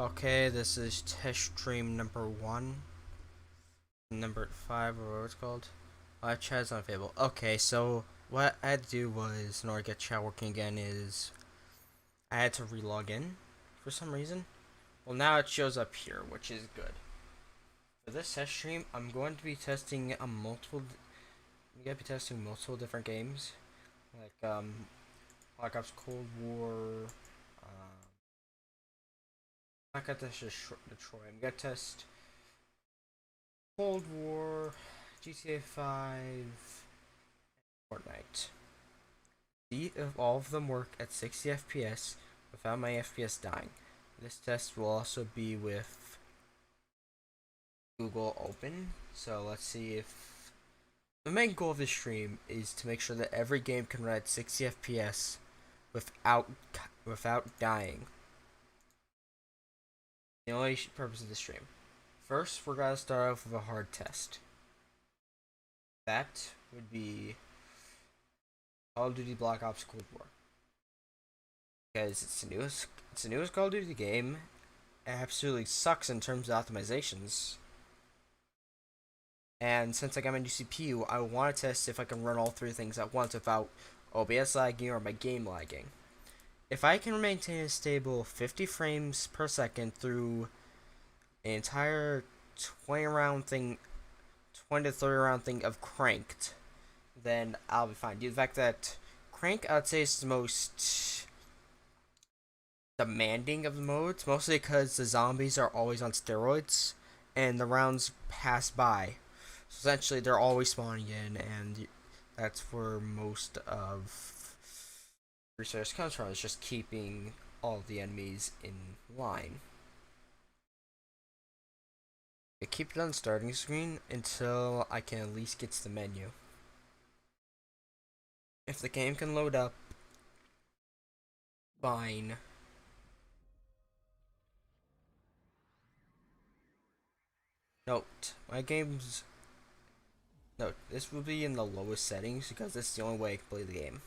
Okay, this is test stream number 1. Number 5, or what it's called. Chat's unavailable. Okay, so what I had to do was, in order to get chat working again, is I had to relog in for some reason. Well, now it shows up here, which is good. For this test stream, I'm going to be testing multiple different games, like Black Ops Cold War. I'm not gonna test Detroit. I'm gonna test Cold War, GTA 5, Fortnite. See if all of them work at 60 FPS without my FPS dying. This test will also be with Google Open, so let's see if... The main goal of this stream is to make sure that every game can run at 60 FPS without dying. The only purpose of the stream. First, we're gonna start off with a hard test. That would be Call of Duty Black Ops Cold War, because it's the newest Call of Duty game. It absolutely sucks in terms of optimizations. And since I got my new CPU, I want to test if I can run all three things at once without OBS lagging or my game lagging. If I can maintain a stable 50 frames per second through an entire 20 to 30 round thing of Cranked, then I'll be fine. Due to the fact that Crank, I'd say, is the most demanding of the modes, mostly because the zombies are always on steroids and the rounds pass by. So essentially, they're always spawning in, and that's where most of research comes from, is just keeping all the enemies in line. I keep it on starting screen until I can at least get to the menu. If the game can load up, fine. Note, this will be in the lowest settings because this is the only way I can play the game.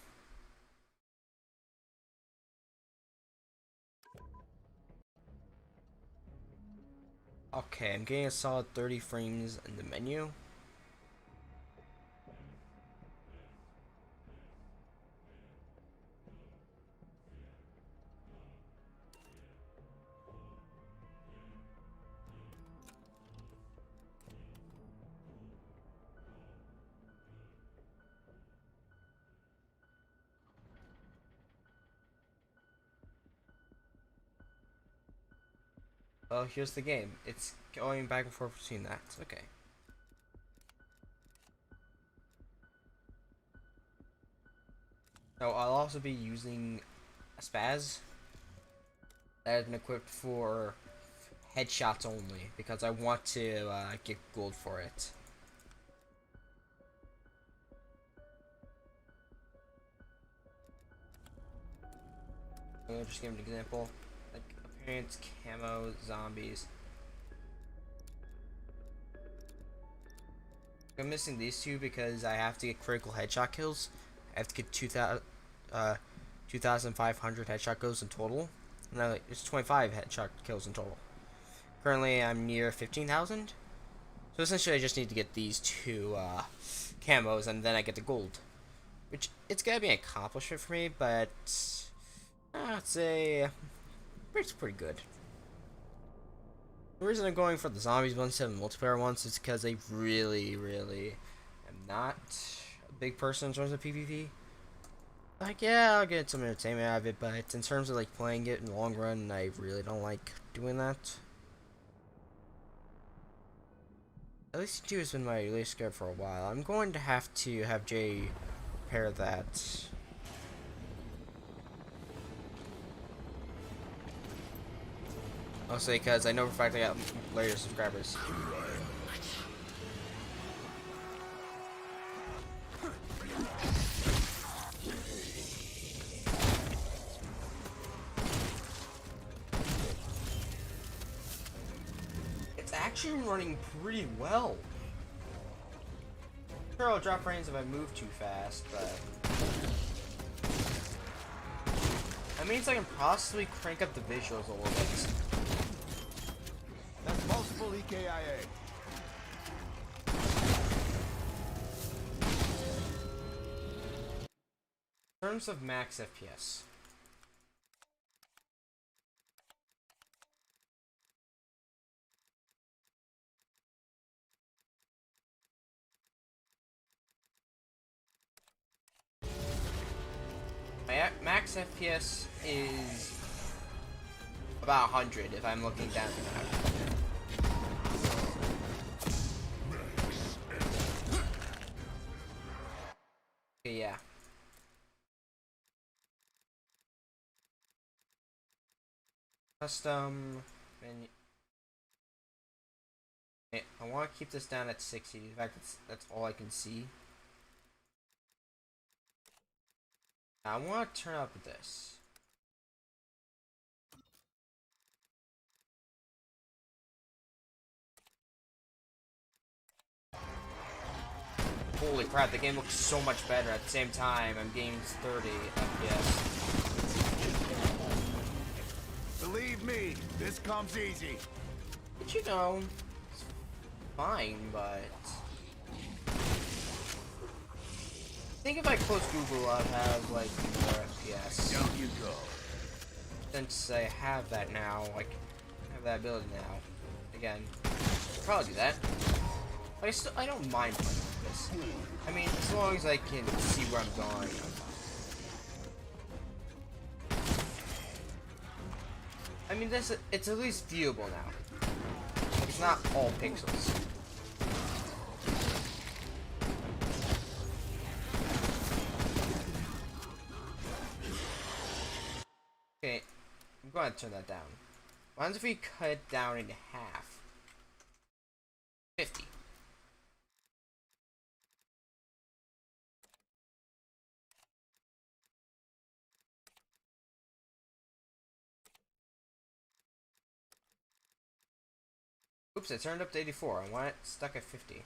Okay, I'm getting a solid 30 frames in the menu. Well, here's the game. It's going back and forth between that. Okay. So I'll also be using a spaz that has been equipped for headshots only, because I want to get gold for it. I'll just give an example. Like appearance, camo, zombies. I'm missing these two because I have to get critical headshot kills. I have to get 2,500 headshot kills in total. No, it's 25 headshot kills in total. Currently, I'm near 15,000. So essentially, I just need to get these two camos, and then I get the gold. Which, it's gonna be an accomplishment for me, but I'd say it's pretty good. The reason I'm going for the zombies ones instead of the multiplayer ones is because I really am not a big person in terms of PvP. Like, yeah, I'll get some entertainment out of it, but in terms of like playing it in the long run, I really don't like doing that. At least 2 has been my release script for a while. I'm going to have Jay repair that. Mostly because I know for a fact I got later subscribers. It's actually running pretty well. Sure, I'll drop frames if I move too fast, but that means I can possibly crank up the visuals a little bit. Multiple EKIA. In terms of max FPS. My max FPS is about 100 if I'm looking down the map. Okay, yeah. Custom menu. Okay, I want to keep this down at 60. In fact, that's all I can see. Now, I want to turn up this. Holy crap, the game looks so much better. At the same time, I'm getting 30 FPS. Believe me, this comes easy. But you know, it's fine, but... I think if I close Google, I'd have, like, more FPS. Down you go. Since I have that now, like, I have that ability now. Again, I'll probably do that. But I don't mind playing with this. I mean, as long as I can see where I'm going, I'm fine. I mean, it's at least viewable now. It's not all pixels. Okay, I'm going to turn that down. Why don't we cut it down into half? 50. Oops, I turned up to 84. I want it stuck at 50.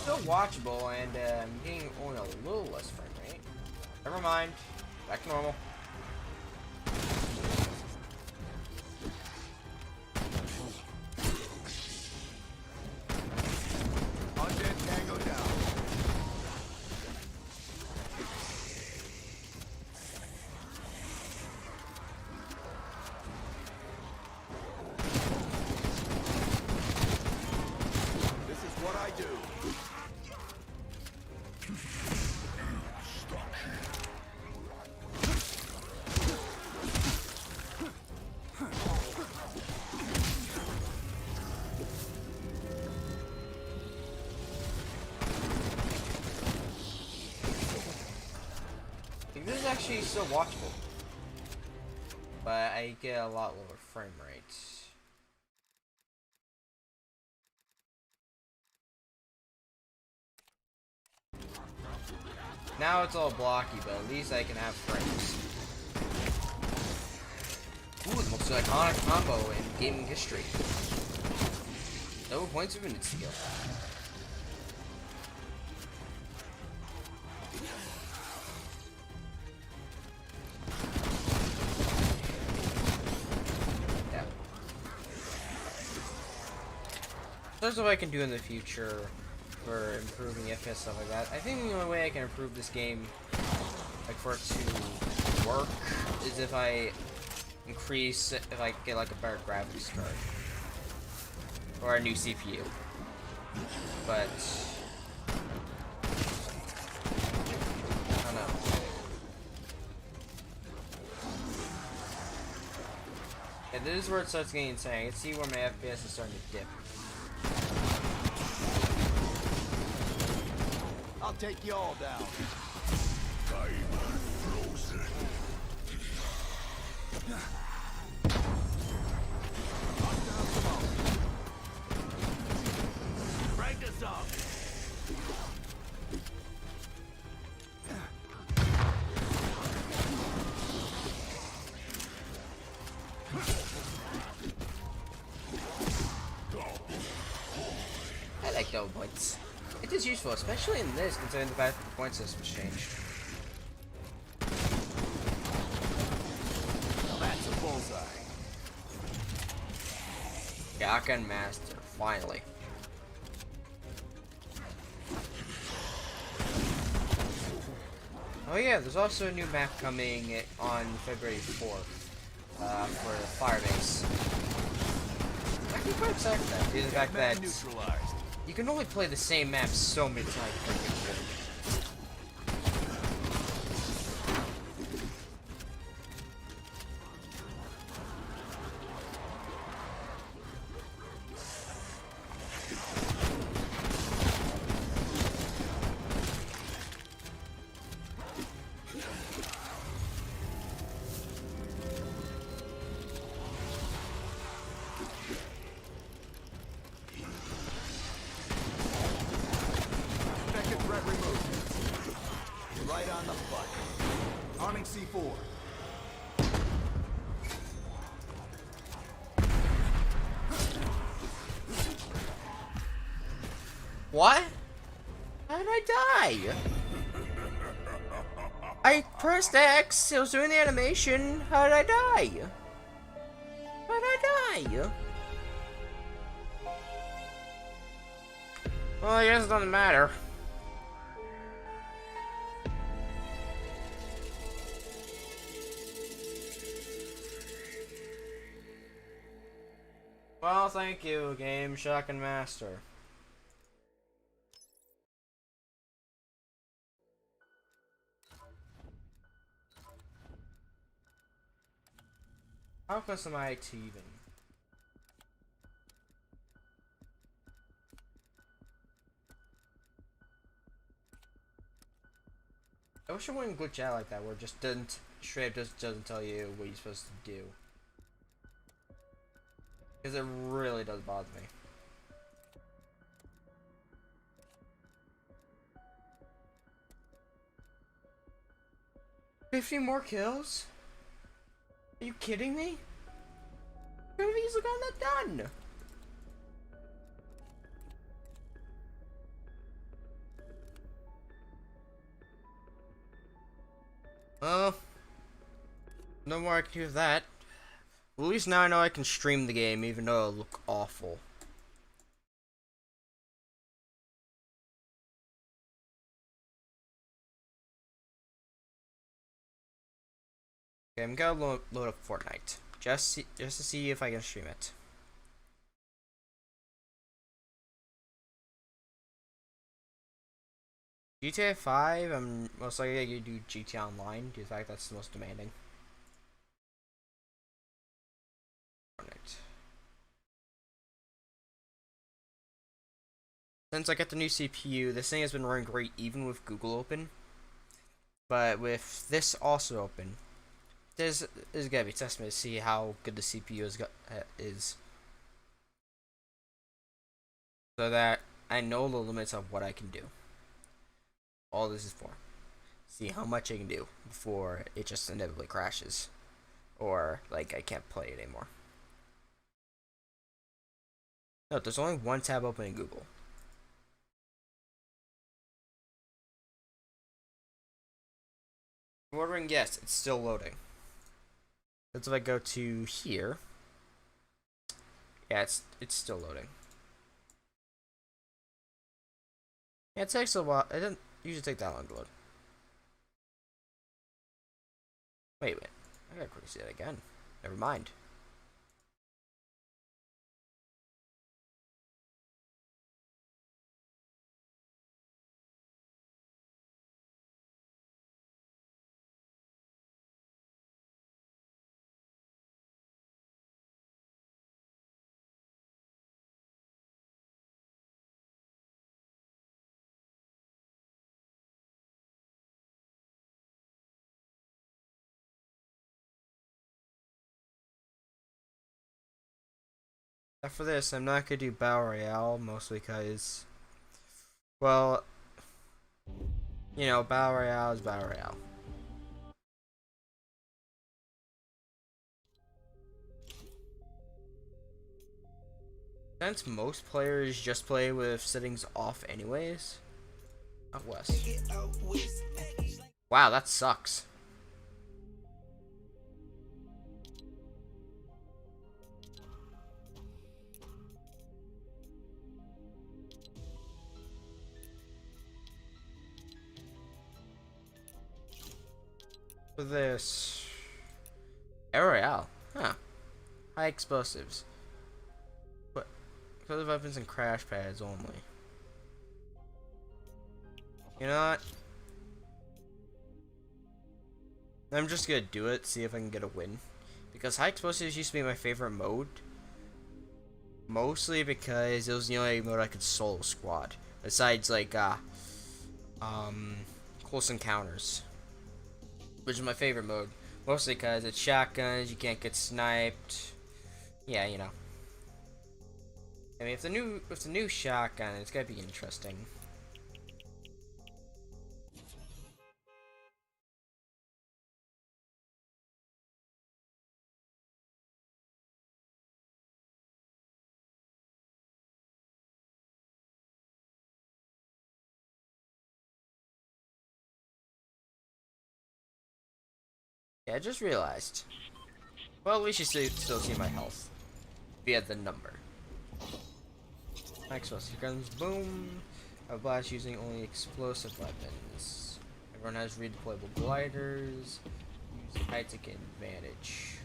Still watchable, and I'm getting only a little less frame rate. Never mind. Back to normal. Undead Tango down. This is what I do. This is actually still watchable, but I get a lot lower frame rates. Now it's all blocky, but at least I can have frames. Ooh, the most iconic combo in gaming history. No points of infinite skill. There's what I can do in the future for improving FPS stuff like that. I think the only way I can improve this game, like for it to work, is if I get like a better graphics card or a new CPU. But I don't know. Yeah, this is where it starts getting insane. I can see where my FPS is starting to dip. I'll take you all down. Frozen. Break us up. I like double points. It is useful, especially in this, considering the fact that the point system's changed. Shotgun Master, finally. Oh yeah, there's also a new map coming on February 4th for Firebase. I'm actually quite excited for that, due to the fact that you can only play the same map so many times. Right on the button. Arming C4. What? How did I die? I pressed X, it was doing the animation. How did I die? How did I die? Well, I guess it doesn't matter. Well, thank you, Game Shotgun Master. How close am I to even? I wish it wouldn't glitch out like that, where it just doesn't straight up just doesn't tell you what you're supposed to do. Because it really does bother me. $50 more kills? Are you kidding me? Could have easily gotten that done. Well, no more I can do with that. At least now I know I can stream the game, even though it'll look awful. Okay, I'm gonna load up Fortnite just to see if I can stream it. GTA 5, I'm most likely gonna do GTA Online due to the fact that's the most demanding. Fortnite. Since I got the new CPU, this thing has been running great even with Google open. But with this also open, there's gotta be a testament to see how good the CPU is. So that I know the limits of what I can do. All this is for. See how much I can do before it just inevitably crashes. Or, like, I can't play it anymore. No, there's only one tab open in Google. Ordering, yes, it's still loading. That's if I go to here. Yeah, it's still loading. Yeah, it takes a while. It doesn't usually take that long to load. Wait. I gotta quickly see that again. Never mind. After this, I'm not gonna do Battle Royale, mostly because, well, you know, Battle Royale is Battle Royale. Since most players just play with settings off anyways. Out west. Wow, that sucks. For this Air Royale, huh? High explosives. But for the weapons and crash pads only. You know what? I'm just gonna do it, see if I can get a win. Because high explosives used to be my favorite mode. Mostly because it was the only mode I could solo squad. Besides like close encounters. Which is my favorite mode. Mostly because it's shotguns, you can't get sniped. Yeah, you know. I mean if the new shotgun, it's gotta be interesting. Yeah, I just realized. Well, at least you still see my health. Via the number. Explosive guns, boom. A blast using only explosive weapons. Everyone has redeployable gliders. Use height to get advantage.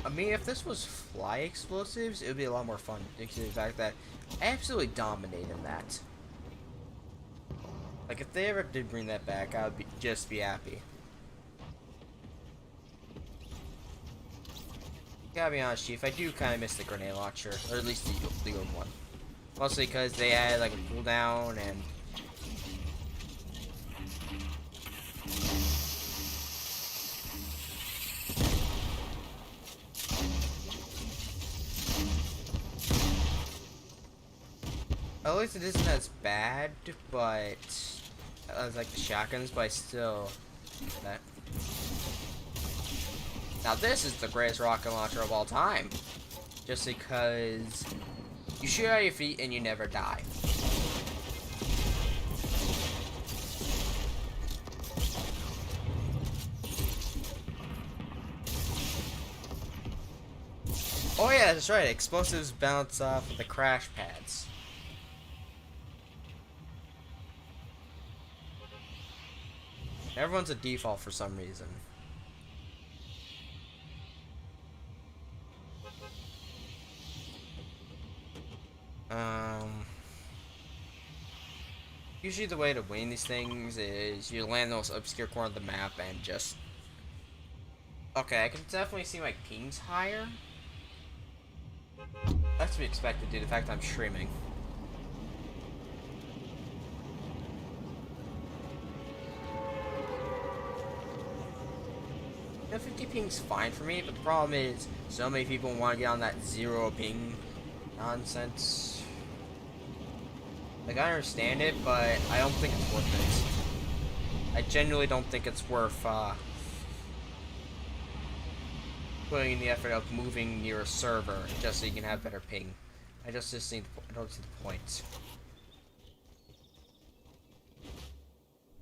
I mean, if this was fly explosives, it would be a lot more fun. Due to the fact that I absolutely dominate in that. Like, if they ever did bring that back, I would just be happy. Gotta be honest, Chief, I do kind of miss the grenade launcher, or at least the old one. Mostly because they had like a cooldown and. At least it isn't as bad, but as like the shotguns, but I still that. Now this is the greatest rocket launcher of all time, just because you shoot out your feet and you never die. Oh yeah, that's right. Explosives bounce off of the crash pads. Everyone's a default for some reason. Usually the way to win these things is you land the most obscure corner of the map and just. Okay, I can definitely see my ping's higher. That's to be expected due to the fact I'm streaming. The 50 ping's fine for me, but the problem is so many people want to get on that 0 ping nonsense. Like, I understand it, but I don't think it's worth it. I genuinely don't think it's worth putting in the effort of moving near a server just so you can have better ping. I don't see the point. I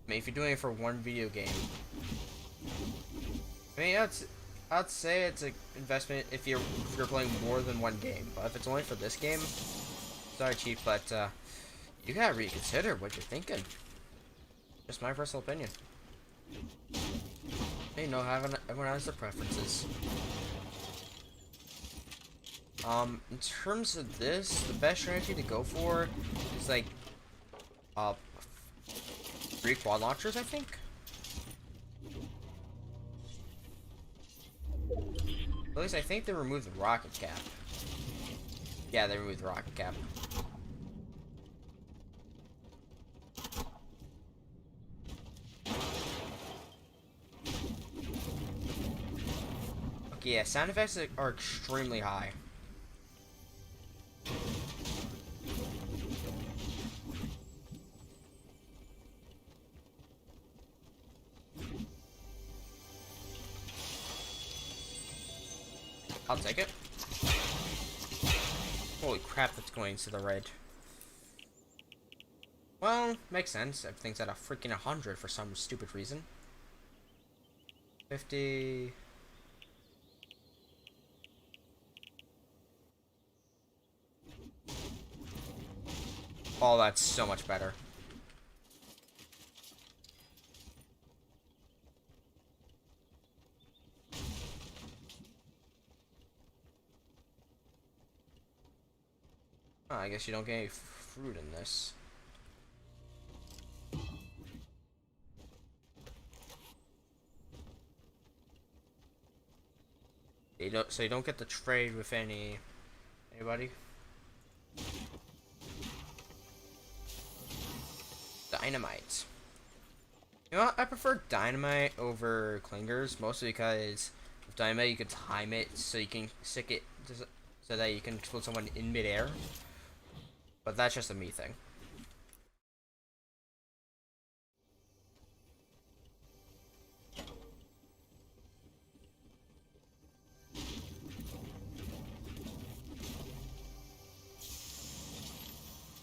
mean, if you're doing it for one video game, I mean, I'd say it's an investment if you're playing more than one game. But if it's only for this game, sorry, Chief, but you gotta reconsider what you're thinking. Just my personal opinion. You know, everyone has their preferences. In terms of this, the best strategy to go for is like 3 quad launchers, I think. At least I think they removed the rocket cap. Yeah, they removed the rocket cap. Okay, yeah, sound effects are extremely high. I'll take it. Holy crap, that's going to the red. Well, makes sense. Everything's at a freaking 100 for some stupid reason. 50. Oh, that's so much better. Oh, I guess you don't get any fruit in this. You don't, so you don't get to trade with anybody. Dynamite. You know what? I prefer dynamite over clingers, mostly because with dynamite you can time it so you can stick it so that you can explode someone in midair. But that's just a me thing.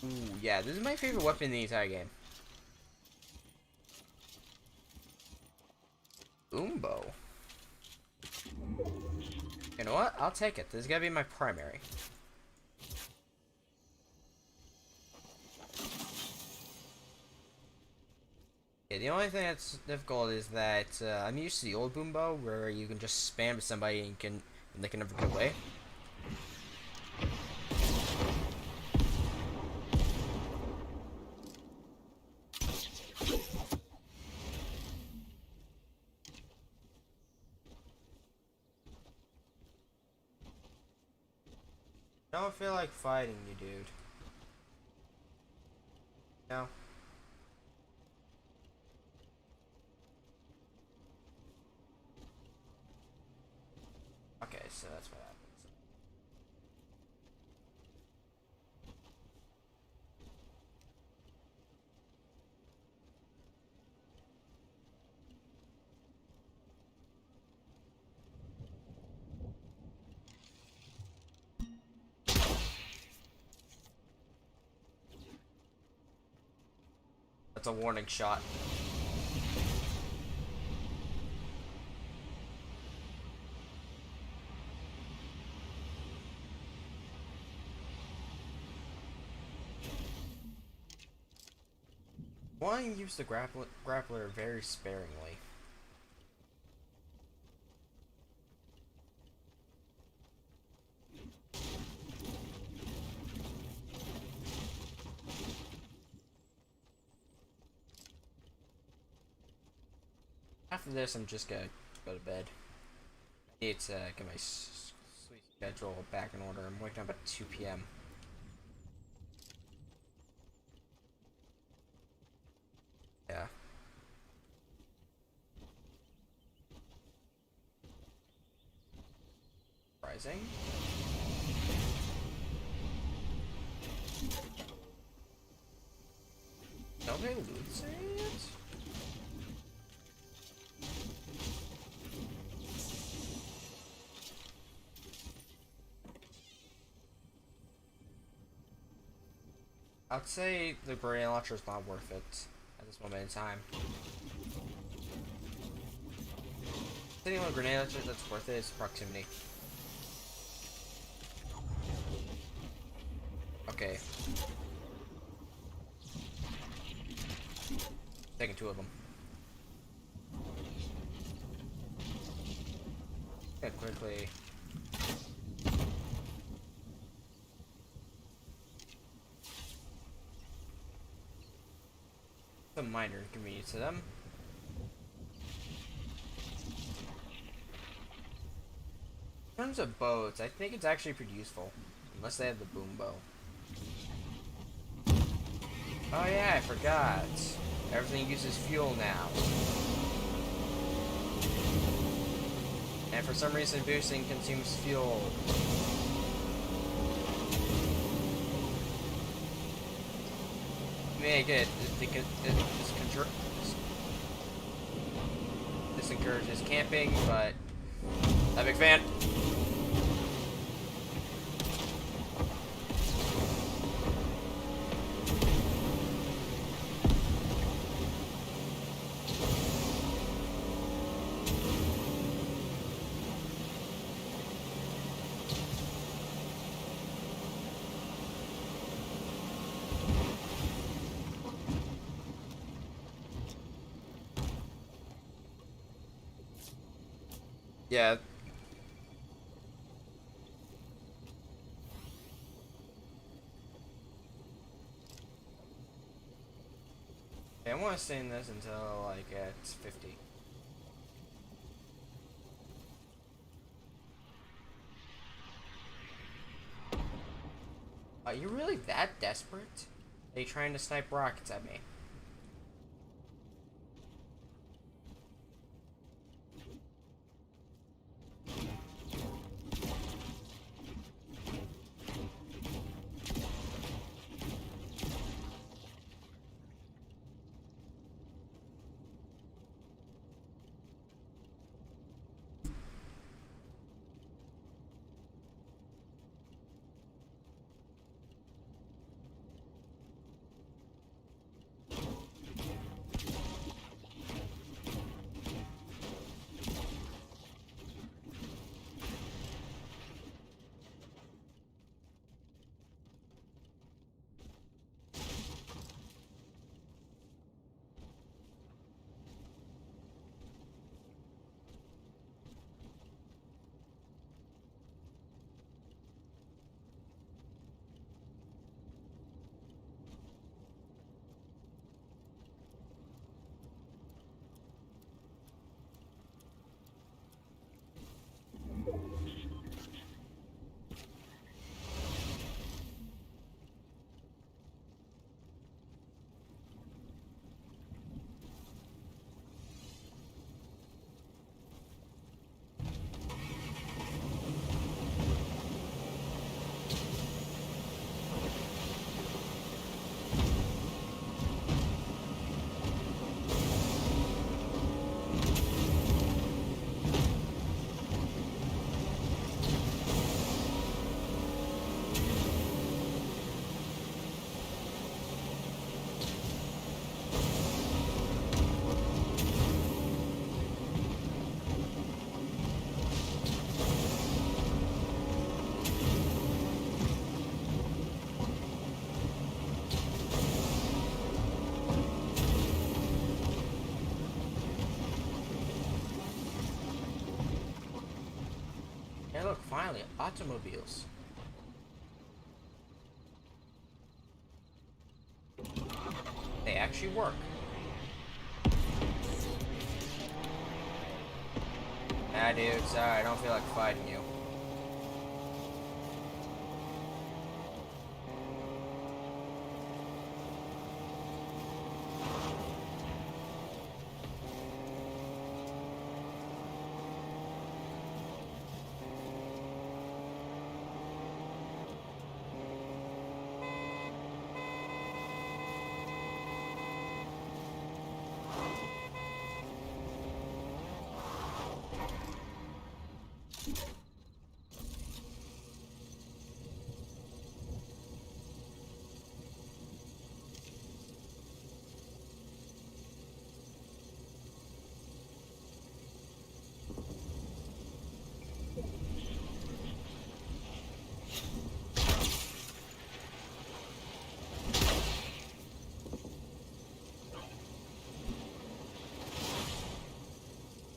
Ooh, yeah, this is my favorite weapon in the entire game. Boombo. You know what? I'll take it. This is gonna be my primary. Yeah, the only thing that's difficult is that I'm used to the old Boombo, where you can just spam to somebody and they can never get away. I don't feel like fighting you, dude. No. Okay, so that's what happens. That's a warning shot. Why use the grappler very sparingly? After this, I'm just gonna go to bed. I need to get my sleep schedule back in order. I'm waking up at 2 p.m. Yeah. Rising. Don't they lose it? I'd say the grenade launcher is not worth it at this moment in time. The thing with a grenade launcher that's worth it is proximity. Okay. Taking two of them. Yeah, quickly. Some minor inconvenience to them. In terms of boats, I think it's actually pretty useful. Unless they have the boom bow. Oh yeah, I forgot. Everything uses fuel now. And for some reason boosting consumes fuel. You may get this encourages camping, but not a big fan. Yeah. Okay, I want to stay in this until like it's 50. Are you really that desperate? Are you trying to snipe rockets at me? Hey look, finally, automobiles. They actually work. Nah, dude, sorry, I don't feel like fighting you.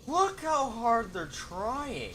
Look how hard they're trying.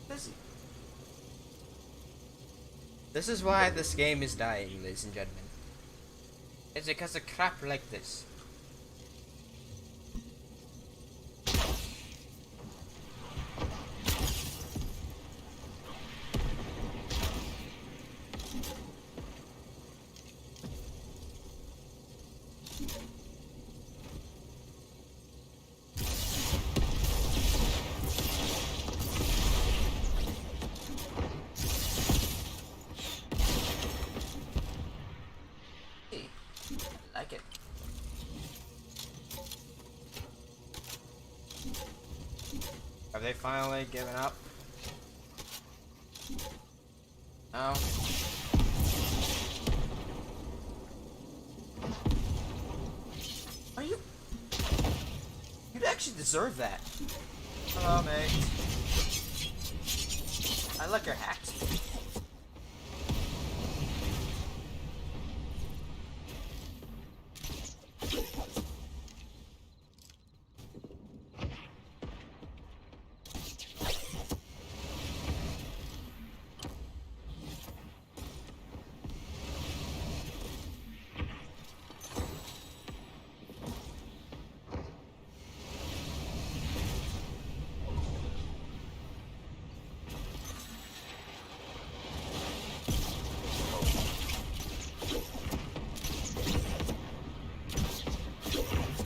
This, this is why this game is dying, ladies and gentlemen. It's because of crap like this. Hey, I like it. they finally giving up? No. Are you? You'd actually deserve that. Hello, mate. I like your hat.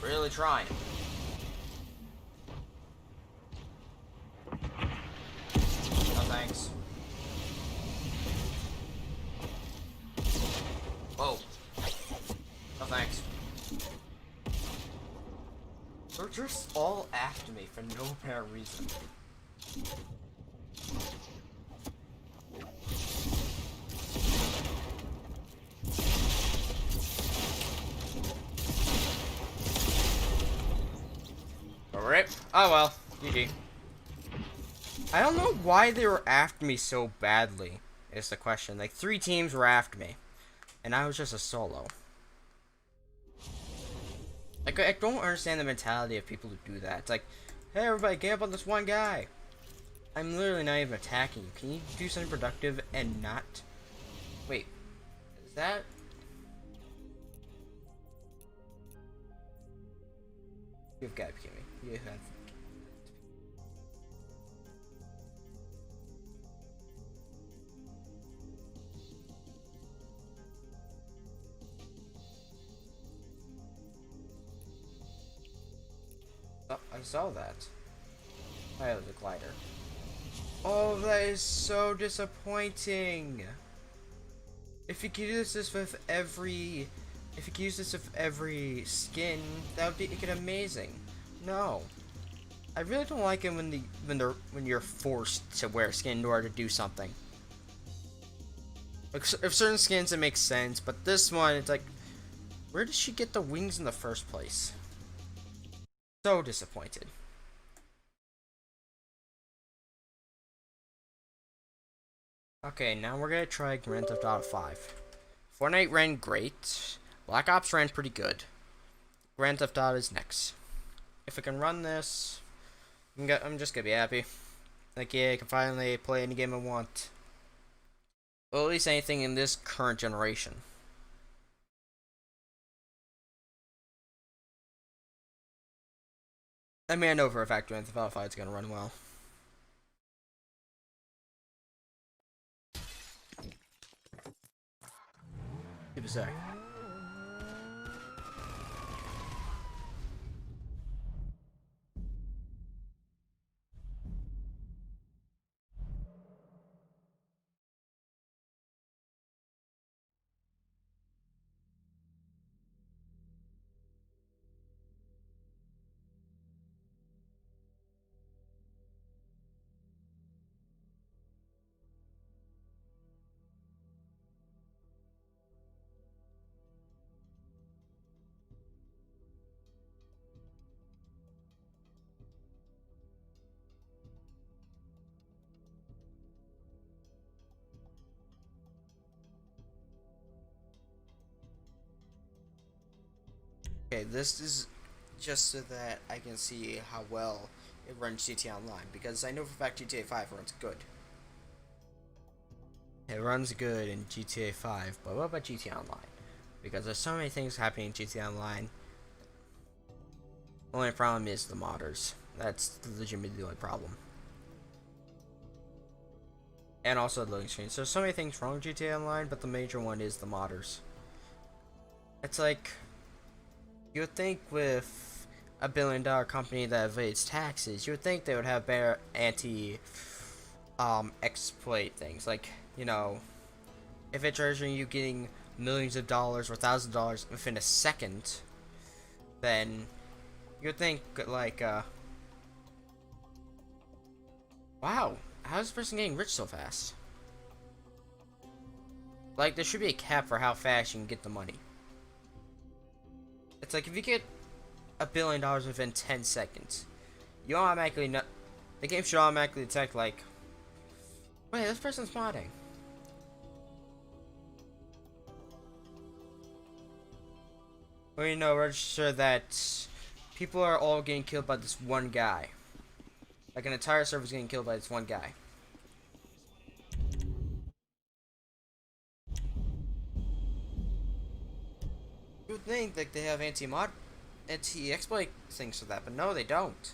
Really trying. No thanks. Whoa. No thanks. They're just all after me for no apparent reason. Rip. Oh well, GG. I don't know why they were after me so badly, is the question. Like, 3 teams were after me, and I was just a solo. Like, I don't understand the mentality of people who do that. It's like, hey everybody, get up on this one guy. I'm literally not even attacking you. Can you do something productive and not... Wait, is that... You've got to be kidding me. You have... Oh, I saw that. I have the glider. Oh, that is so disappointing. If you could use this with every... If you could use this with every skin, that would make it amazing. No. I really don't like it when you're forced to wear skin in order to do something. Like, if certain skins it makes sense, but this one, it's like, where did she get the wings in the first place? So disappointed. Okay, now we're gonna try Grand Theft Auto 5. Fortnite ran great. Black Ops ran pretty good. Grand Theft Auto is next. If I can run this, I'm just gonna be happy. Like, yeah, I can finally play any game I want. Well, at least anything in this current generation. I mean, I know for a fact Grand Theft Auto 5 is gonna run well. Super sorry. Okay, this is just so that I can see how well it runs GTA Online, because I know for a fact GTA 5 runs good. It runs good in GTA 5, but what about GTA Online? Because there's so many things happening in GTA Online. The only problem is the modders. That's legitimately the only problem. And also the loading screens. There's so many things wrong with GTA Online, but the major one is the modders. It's like, you would think with a billion-dollar company that evades taxes, you would think they would have better exploit things. Like, you know, if it's charging you getting millions of dollars or thousands of dollars within a second, then you'd think like Wow, how's this person getting rich so fast? Like, there should be a cap for how fast you can get the money. It's like if you get $1 billion within 10 seconds, you automatically know the game should automatically detect like, wait, this person's modding. Well, you know, register that people are all getting killed by this one guy. Like an entire server is getting killed by this one guy. You would think like they have anti-exploit things for that, but no, they don't.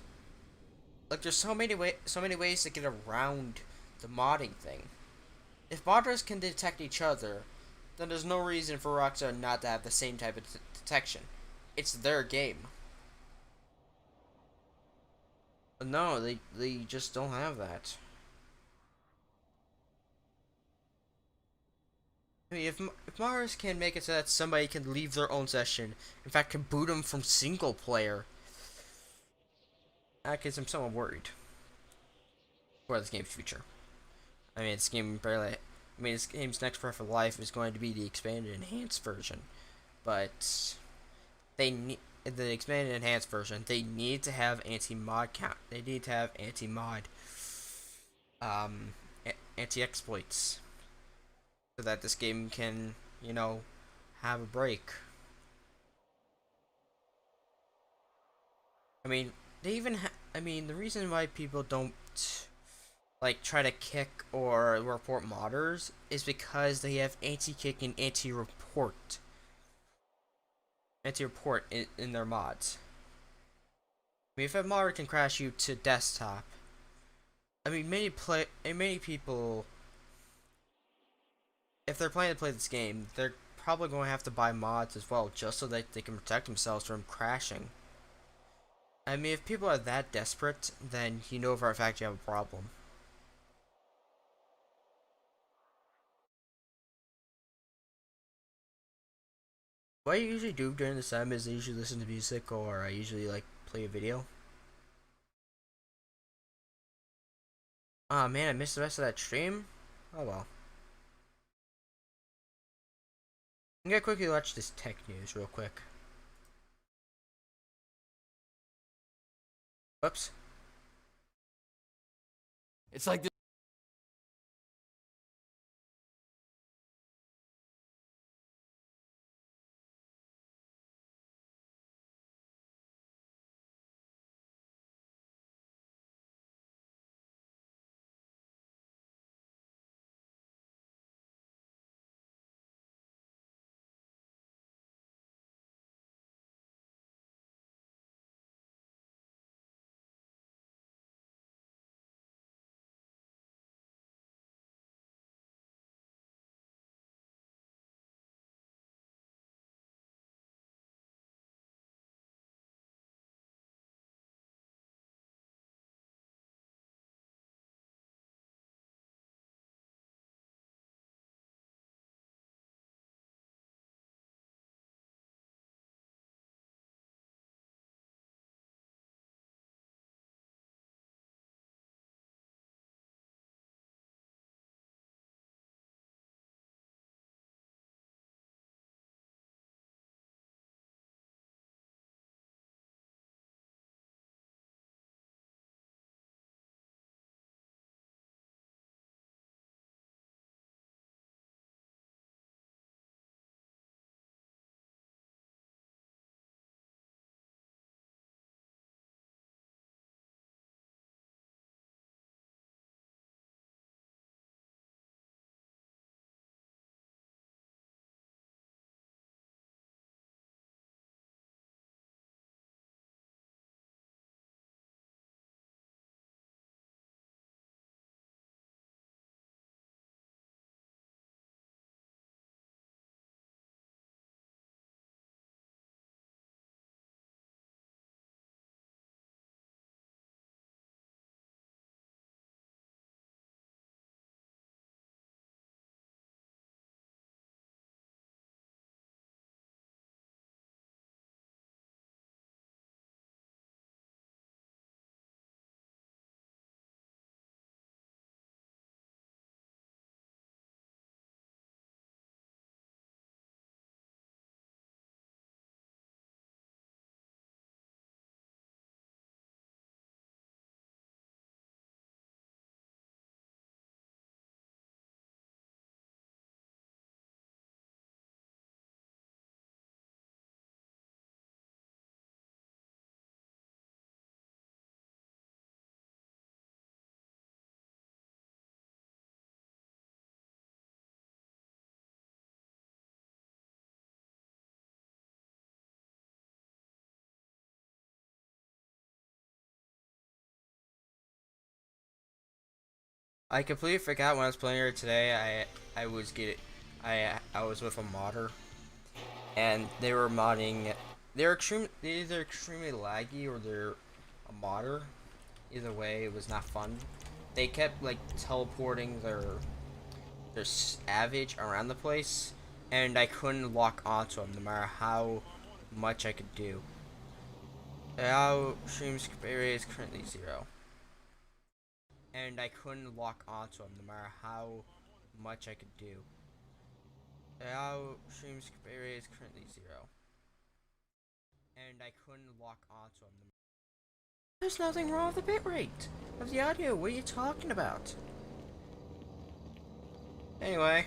Like there's so many ways to get around the modding thing. If modders can detect each other, then there's no reason for Rockstar not to have the same type of detection. It's their game. But no, they just don't have that. I mean, if modders can make it so that somebody can leave their own session, in fact, can boot them from single player, that gets I'm somewhat worried for this game's future. I mean, this game barely. I mean, this game's next Breath of Life is going to be the expanded enhanced version, but they need the expanded enhanced version. They need to have anti-mod count. They need to have anti-mod, um, anti-exploits, so that this game can, you know, have a break. I mean, they even. I mean, the reason why people don't like try to kick or report modders is because they have anti-kick and anti-report in their mods. I mean, if a modder can crash you to desktop, I mean, many people, if they're planning to play this game, they're probably going to have to buy mods as well, just so that they can protect themselves from crashing. I mean, if people are that desperate, then you know for a fact you have a problem. What I usually do during this time is I usually listen to music or I usually like play a video. Oh man, I missed the rest of that stream. Oh well. I'm gonna quickly watch this tech news real quick. Whoops. It's like I completely forgot when I was playing her today. I was getting I was with a modder, and they were modding. They're either extremely laggy or they're a modder. Either way, it was not fun. They kept like teleporting their savage around the place, and I couldn't lock onto them no matter how much I could do. Now stream rate is currently 0. And I couldn't lock onto them no matter how much I could do. Now stream rate is currently 0. And I couldn't lock onto them. There's nothing wrong with the bitrate of the audio. What are you talking about? Anyway.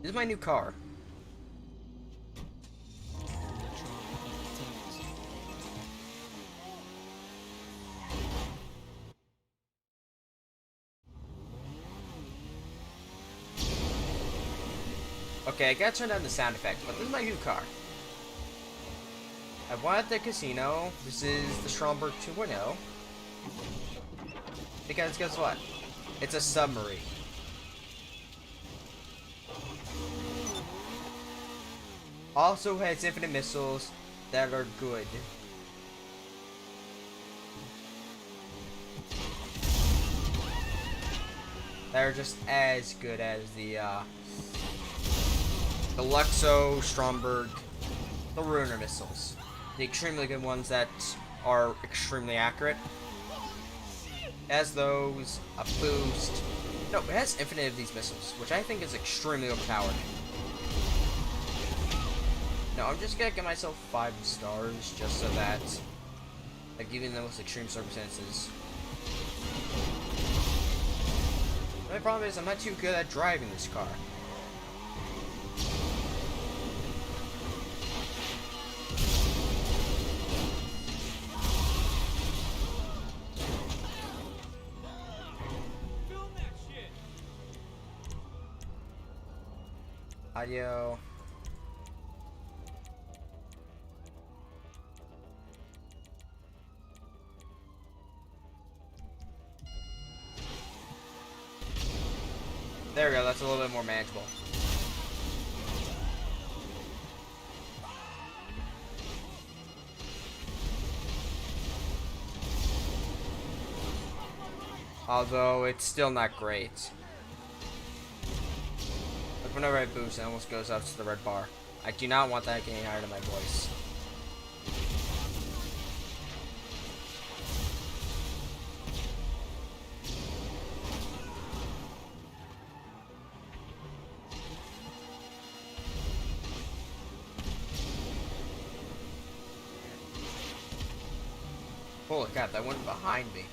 This is my new car. Okay, I gotta turn down the sound effects, but this is my new car. I wanted the casino. This is the Stromberg 2.0. Because guess what? It's a submarine. Also has infinite missiles that are good. That are just as good as the Luxo, Stromberg, the Ruiner missiles. The extremely good ones that are extremely accurate. It has those, a boost. No, it has infinite of these missiles, which I think is extremely overpowered. No, I'm just gonna get myself 5 stars just so that, like, even the most extreme circumstances. My problem is I'm not too good at driving this car. Audio. There we go, that's a little bit more manageable. Although, it's still not great. Like, whenever I boost, it almost goes up to the red bar. I do not want that getting higher to my voice. Holy crap, that went behind me.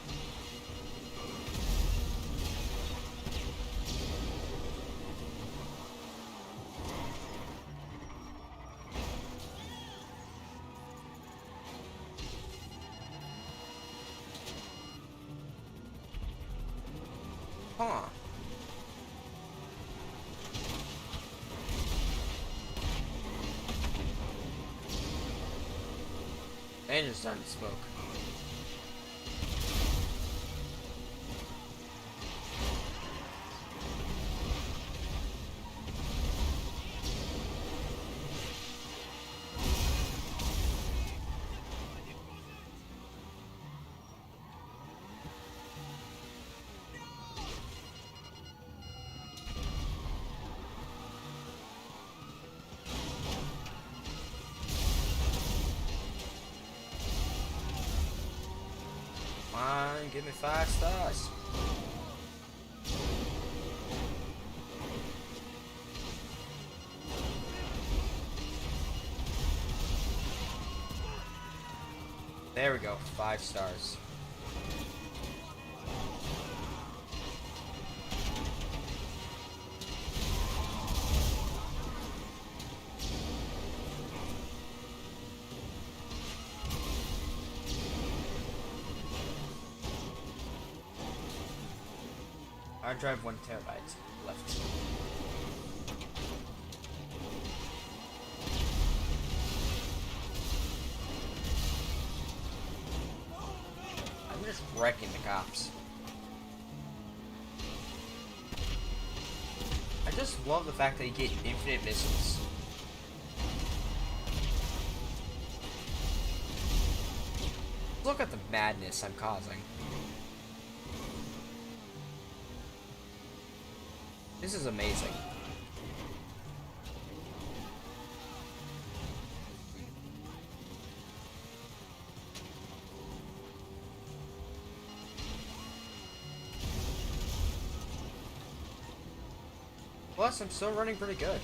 Huh. Engine's starting to smoke. Give me 5 stars. There we go, 5 stars. Hard drive 1 terabyte left. I'm just wrecking the cops. I just love the fact that you get infinite missiles. Look at the madness I'm causing. This is amazing. Plus, I'm still running pretty good.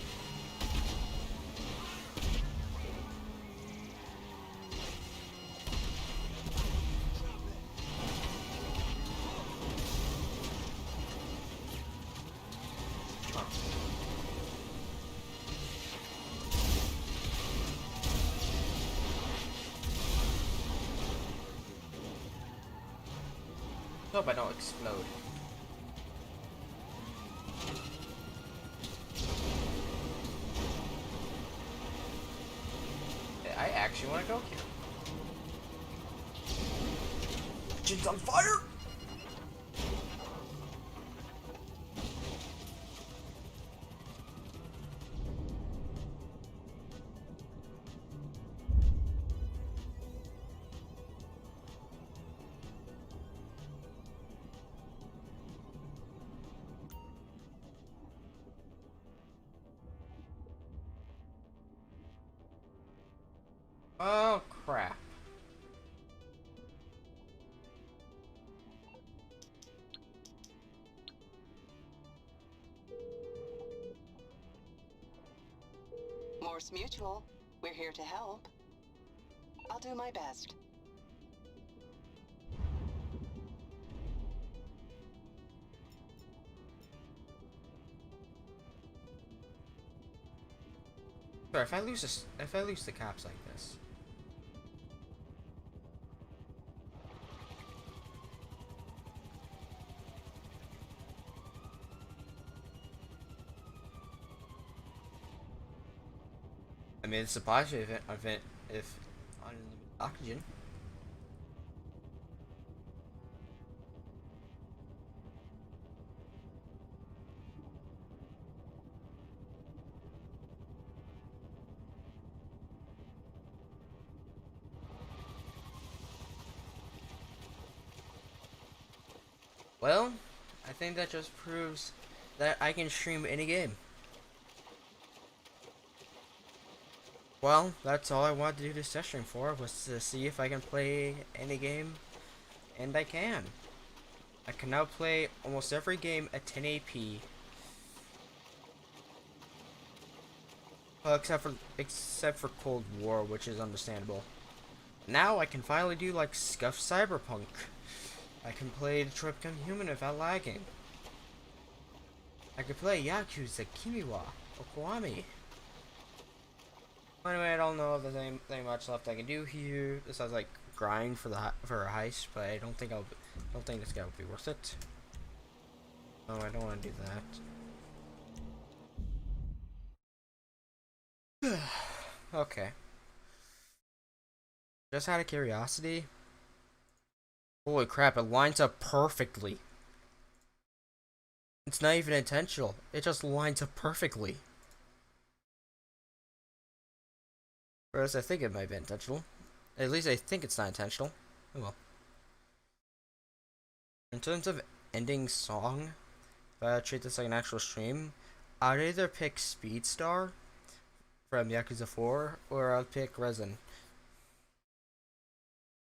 Hope I don't explode. I actually want to go here. Engine's on fire! Oh, crap. Morse Mutual, we're here to help. I'll do my best. Sorry, if I lose the cops like this. I mean, it's a positive event if unlimited oxygen. Well, I think that just proves that I can stream any game. Well, that's all I wanted to do this session for, was to see if I can play any game, and I can. I can now play almost every game at 1080p. Well, except for Cold War, which is understandable. Now I can finally do like Scuff Cyberpunk. I can play Detroit Become Human without lagging. I can play Yakuza Kimiwa Okwami. Anyway, I don't know if there's anything much left I can do here. This sounds like grind for a heist, but I don't think this guy will be worth it. No, I don't want to do that. Okay. Just out of curiosity. Holy crap! It lines up perfectly. It's not even intentional. It just lines up perfectly. Whereas I think it might be intentional. At least I think it's not intentional. Oh well. In terms of ending song, if I treat this like an actual stream, I'd either pick Speedstar from Yakuza 4, or I'll pick Resin.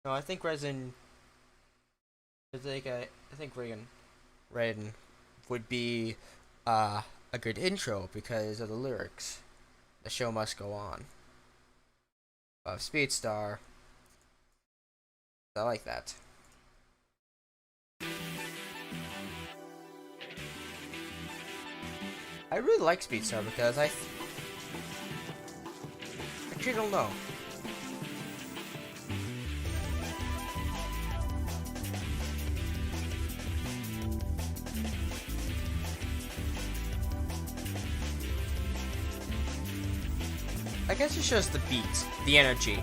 No, I think Resin. I think Raiden would be a good intro because of the lyrics. The show must go on. Speedstar. I like that. I really like Speedstar because I actually don't know. I guess it's just the beat, the energy.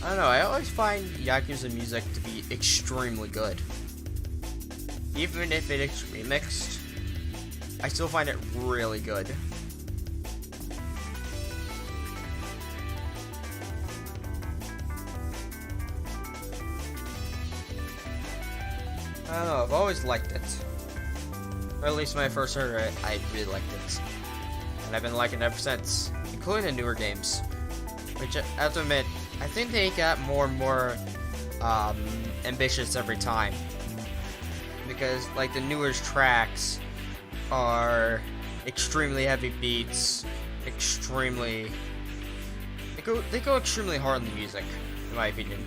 I don't know, I always find Yakuza music to be extremely good. Even if it is remixed, I still find it really good. I don't know, I've always liked it. Or at least when I first heard it, I really liked it. And I've been liking it ever since, including the newer games. Which, I have to admit, I think they got more and more ambitious every time. Because, like, the newer tracks are extremely heavy beats, extremely... They go extremely hard on the music, in my opinion.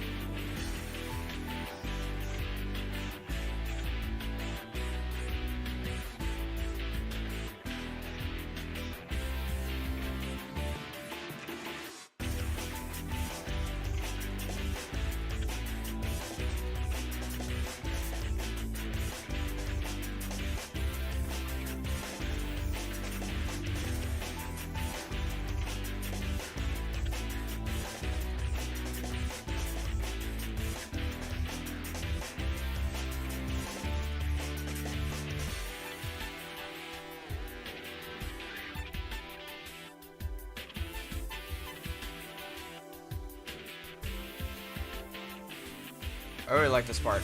I really like this part.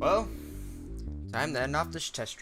Well, time to end off this test stream.